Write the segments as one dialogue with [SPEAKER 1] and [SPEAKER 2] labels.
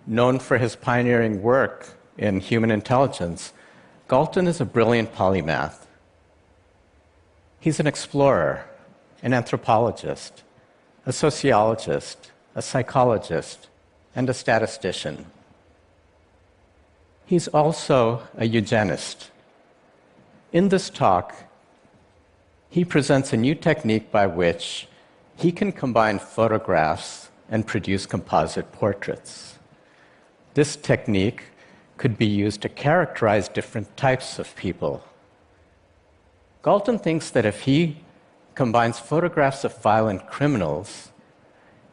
[SPEAKER 1] known for his pioneering work in human intelligence, Galton is a brilliant polymath. He's an explorer, an anthropologist, a sociologist, a psychologist, and a statistician. He's also a eugenist. In this talk, he presents a new technique by which he can combine photographs and produce composite portraits. This technique could be used to characterize different types of people. Galton thinks that if he combines photographs of violent criminals,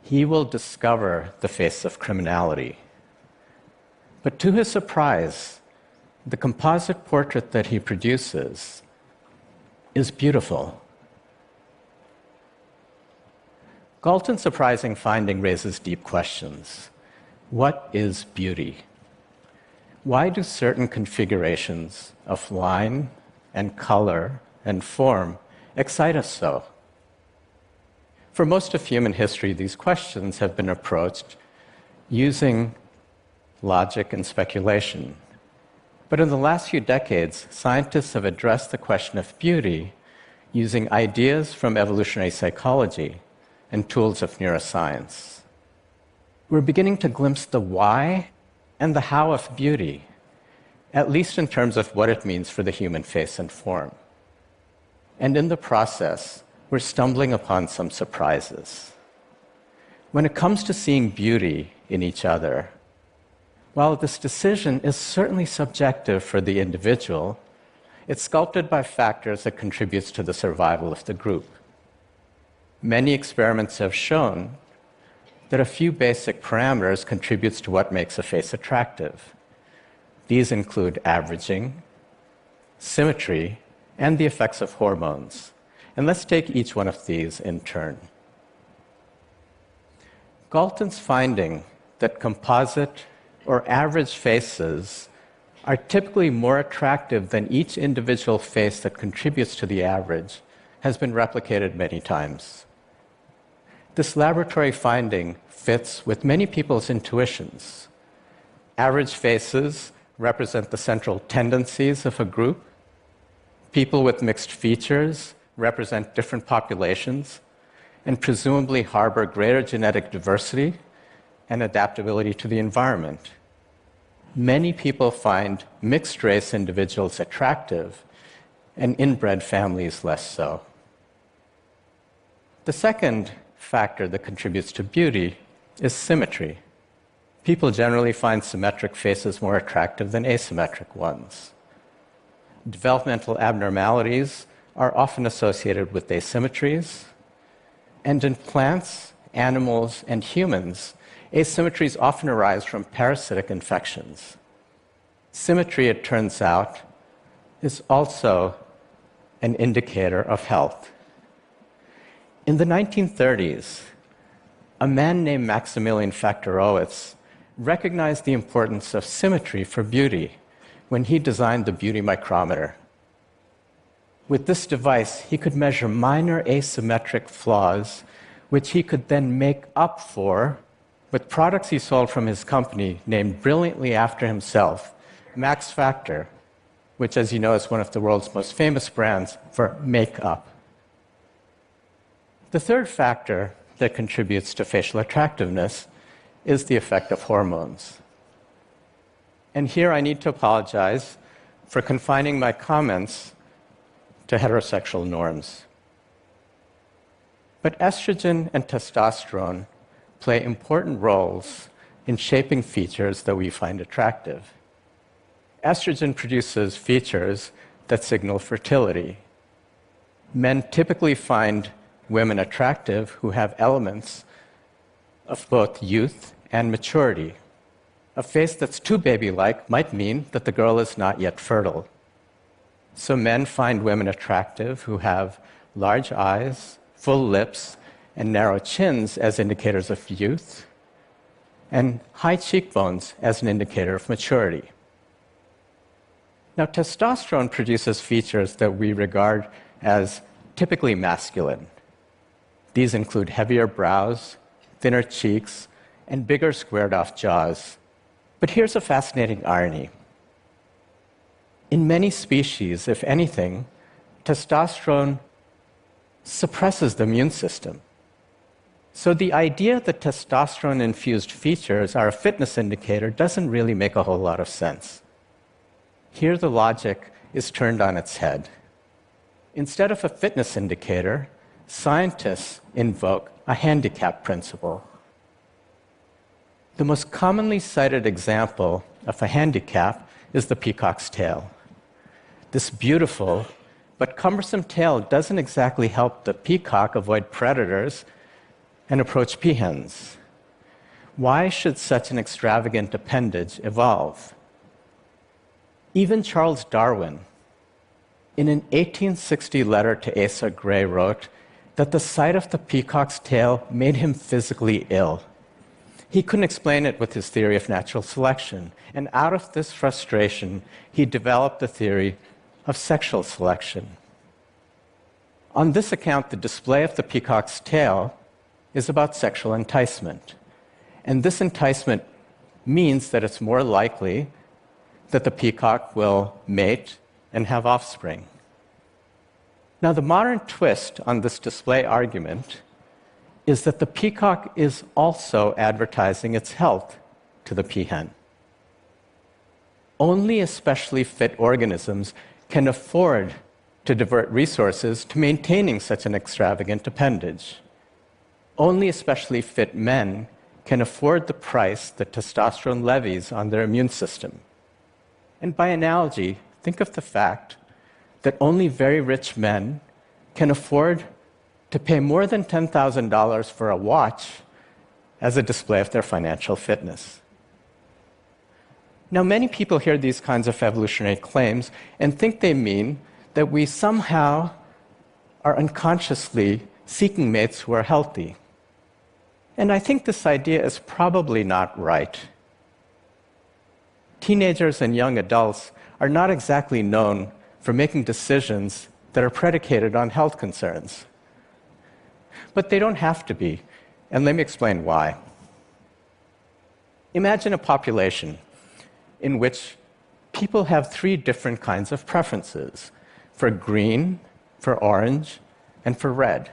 [SPEAKER 1] he will discover the face of criminality. But to his surprise, the composite portrait that he produces is beautiful. Galton's surprising finding raises deep questions. What is beauty? Why do certain configurations of line and color and form excite us so? For most of human history, these questions have been approached using logic and speculation. But in the last few decades, scientists have addressed the question of beauty using ideas from evolutionary psychology and tools of neuroscience. We're beginning to glimpse the why and the how of beauty, at least in terms of what it means for the human face and form. And in the process, we're stumbling upon some surprises. When it comes to seeing beauty in each other, while this decision is certainly subjective for the individual, it's sculpted by factors that contribute to the survival of the group. Many experiments have shown that a few basic parameters contribute to what makes a face attractive. These include averaging, symmetry, and the effects of hormones. And let's take each one of these in turn. Galton's finding that composite or average faces are typically more attractive than each individual face that contributes to the average has been replicated many times. This laboratory finding fits with many people's intuitions. Average faces represent the central tendencies of a group. People with mixed features represent different populations and presumably harbor greater genetic diversity and adaptability to the environment. Many people find mixed-race individuals attractive and inbred families less so. The second factor that contributes to beauty is symmetry. People generally find symmetric faces more attractive than asymmetric ones. Developmental abnormalities are often associated with asymmetries, and in plants, animals, and humans, asymmetries often arise from parasitic infections. Symmetry, it turns out, is also an indicator of health. In the 1930s, a man named Maximilian Factorowitz recognized the importance of symmetry for beauty when he designed the beauty micrometer. With this device, he could measure minor asymmetric flaws, which he could then make up for with products he sold from his company, named brilliantly after himself, Max Factor, which, as you know, is one of the world's most famous brands for makeup. The third factor that contributes to facial attractiveness is the effect of hormones. And here I need to apologize for confining my comments to heterosexual norms. But estrogen and testosterone play important roles in shaping features that we find attractive. Estrogen produces features that signal fertility. Men typically find women attractive who have elements of both youth and maturity. A face that's too baby-like might mean that the girl is not yet fertile. So men find women attractive who have large eyes, full lips, and narrow chins as indicators of youth, and high cheekbones as an indicator of maturity. Now, testosterone produces features that we regard as typically masculine. These include heavier brows, thinner cheeks, and bigger squared-off jaws. But here's a fascinating irony. In many species, if anything, testosterone suppresses the immune system. So the idea that testosterone-infused features are a fitness indicator doesn't really make a whole lot of sense. Here the logic is turned on its head. Instead of a fitness indicator, scientists invoke a handicap principle. The most commonly cited example of a handicap is the peacock's tail. This beautiful but cumbersome tail doesn't exactly help the peacock avoid predators and approach peahens. Why should such an extravagant appendage evolve? Even Charles Darwin, in an 1860 letter to Asa Gray, wrote that the sight of the peacock's tail made him physically ill. He couldn't explain it with his theory of natural selection, and out of this frustration, he developed the theory of sexual selection. On this account, the display of the peacock's tail is about sexual enticement. And this enticement means that it's more likely that the peacock will mate and have offspring. Now, the modern twist on this display argument is that the peacock is also advertising its health to the peahen. Only especially fit organisms can afford to divert resources to maintaining such an extravagant appendage. Only especially fit men can afford the price that testosterone levies on their immune system. And by analogy, think of the fact that only very rich men can afford to pay more than $10,000 for a watch as a display of their financial fitness. Now, many people hear these kinds of evolutionary claims and think they mean that we somehow are unconsciously seeking mates who are healthy. And I think this idea is probably not right. Teenagers and young adults are not exactly known for making decisions that are predicated on health concerns. But they don't have to be, and let me explain why. Imagine a population in which people have three different kinds of preferences: for green, for orange, and for red.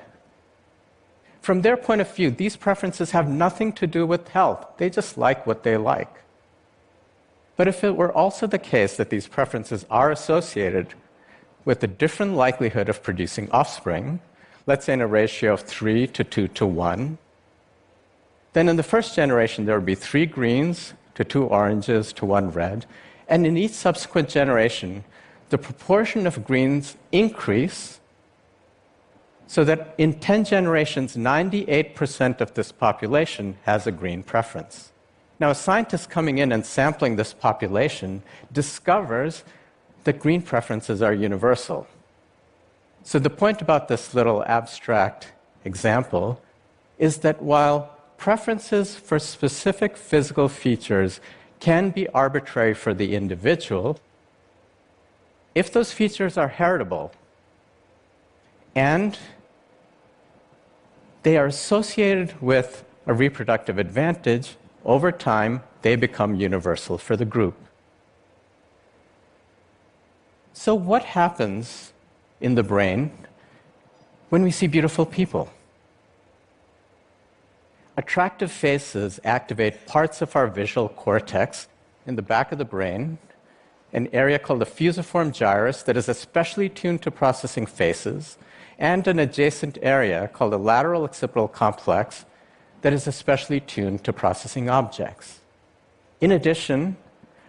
[SPEAKER 1] From their point of view, these preferences have nothing to do with health. They just like what they like. But if it were also the case that these preferences are associated with a different likelihood of producing offspring, let's say in a ratio of 3 to 2 to 1, then in the first generation there would be 3 greens to 2 oranges to 1 red, and in each subsequent generation, the proportion of greens increase so that in 10 generations, 98% of this population has a green preference. Now, a scientist coming in and sampling this population discovers that green preferences are universal. So the point about this little abstract example is that while preferences for specific physical features can be arbitrary for the individual, if those features are heritable and they are associated with a reproductive advantage, over time, they become universal for the group. So what happens in the brain when we see beautiful people? Attractive faces activate parts of our visual cortex in the back of the brain, an area called the fusiform gyrus that is especially tuned to processing faces, and an adjacent area called the lateral occipital complex that is especially tuned to processing objects. In addition,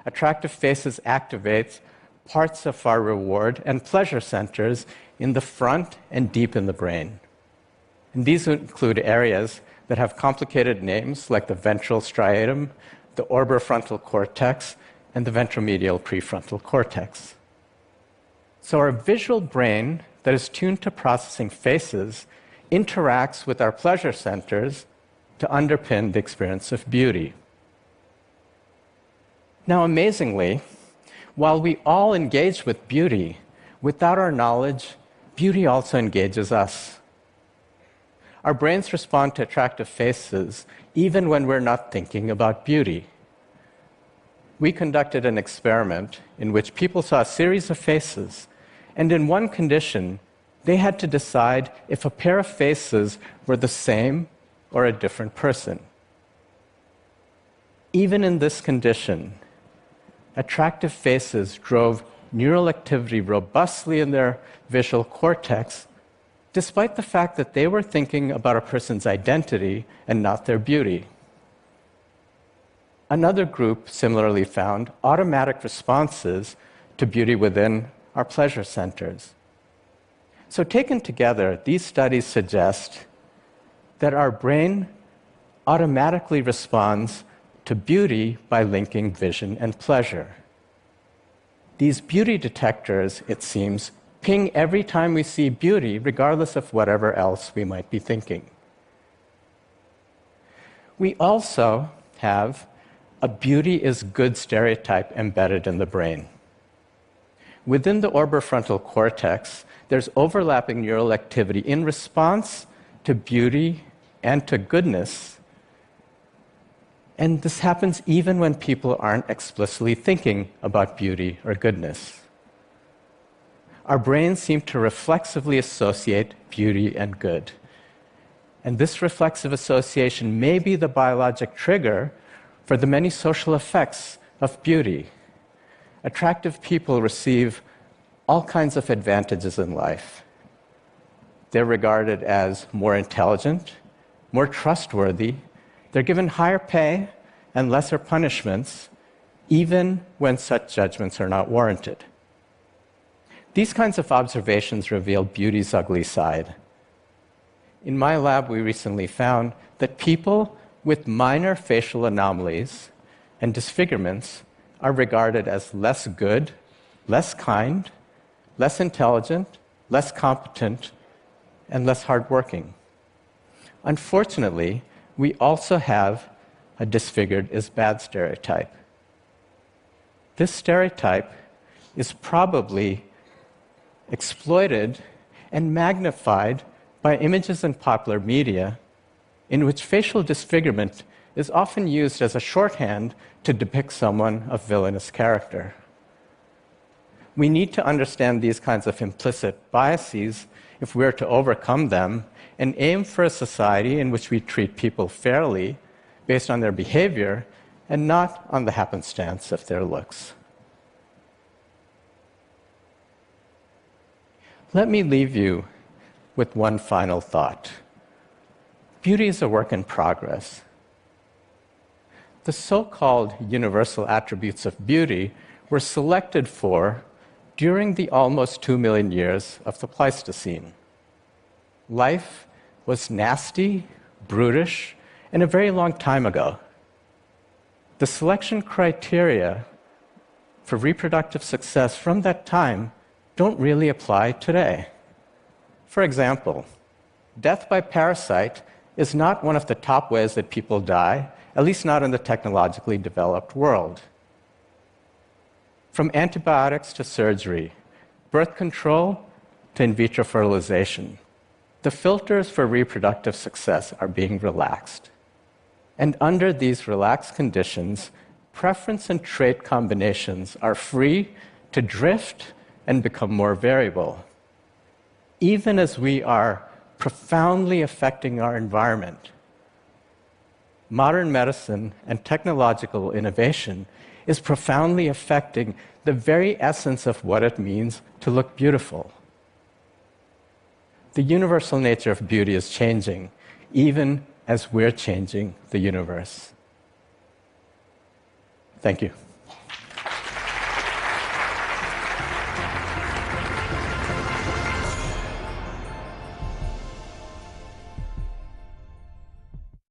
[SPEAKER 1] attractive faces activate parts of our reward and pleasure centers in the front and deep in the brain. And these include areas that have complicated names like the ventral striatum, the orbitofrontal cortex, and the ventromedial prefrontal cortex. So our visual brain that is tuned to processing faces interacts with our pleasure centers to underpin the experience of beauty. Now, amazingly, while we all engage with beauty, without our knowledge, beauty also engages us. Our brains respond to attractive faces even when we're not thinking about beauty. we conducted an experiment in which people saw a series of faces, and in one condition, they had to decide if a pair of faces were the same or a different person. Even in this condition, attractive faces drove neural activity robustly in their visual cortex, despite the fact that they were thinking about a person's identity and not their beauty. Another group similarly found automatic responses to beauty within our pleasure centers. So taken together, these studies suggest that our brain automatically responds to beauty by linking vision and pleasure. These beauty detectors, it seems, ping every time we see beauty, regardless of whatever else we might be thinking. We also have a beauty is good stereotype embedded in the brain. Within the orbitofrontal cortex, there's overlapping neural activity in response to beauty and to goodness. And this happens even when people aren't explicitly thinking about beauty or goodness. Our brains seem to reflexively associate beauty and good. And this reflexive association may be the biologic trigger for the many social effects of beauty. Attractive people receive all kinds of advantages in life. They're regarded as more intelligent, more trustworthy. They're given higher pay and lesser punishments, even when such judgments are not warranted. These kinds of observations reveal beauty's ugly side. In my lab, we recently found that people with minor facial anomalies and disfigurements are regarded as less good, less kind, less intelligent, less competent, and less hardworking. Unfortunately, we also have a disfigured is bad stereotype. This stereotype is probably exploited and magnified by images in popular media in which facial disfigurement is often used as a shorthand to depict someone of villainous character. We need to understand these kinds of implicit biases if we're to overcome them and aim for a society in which we treat people fairly based on their behavior and not on the happenstance of their looks. Let me leave you with one final thought. Beauty is a work in progress. The so-called universal attributes of beauty were selected for during the almost 2 million years of the Pleistocene. Life was nasty, brutish, and a very long time ago. The selection criteria for reproductive success from that time don't really apply today. For example, death by parasite is not one of the top ways that people die, at least not in the technologically developed world. From antibiotics to surgery, birth control to in vitro fertilization, the filters for reproductive success are being relaxed. And under these relaxed conditions, preference and trait combinations are free to drift and become more variable. Even as we are profoundly affecting our environment, modern medicine and technological innovation is profoundly affecting the very essence of what it means to look beautiful. The universal nature of beauty is changing, even as we're changing the universe. Thank you.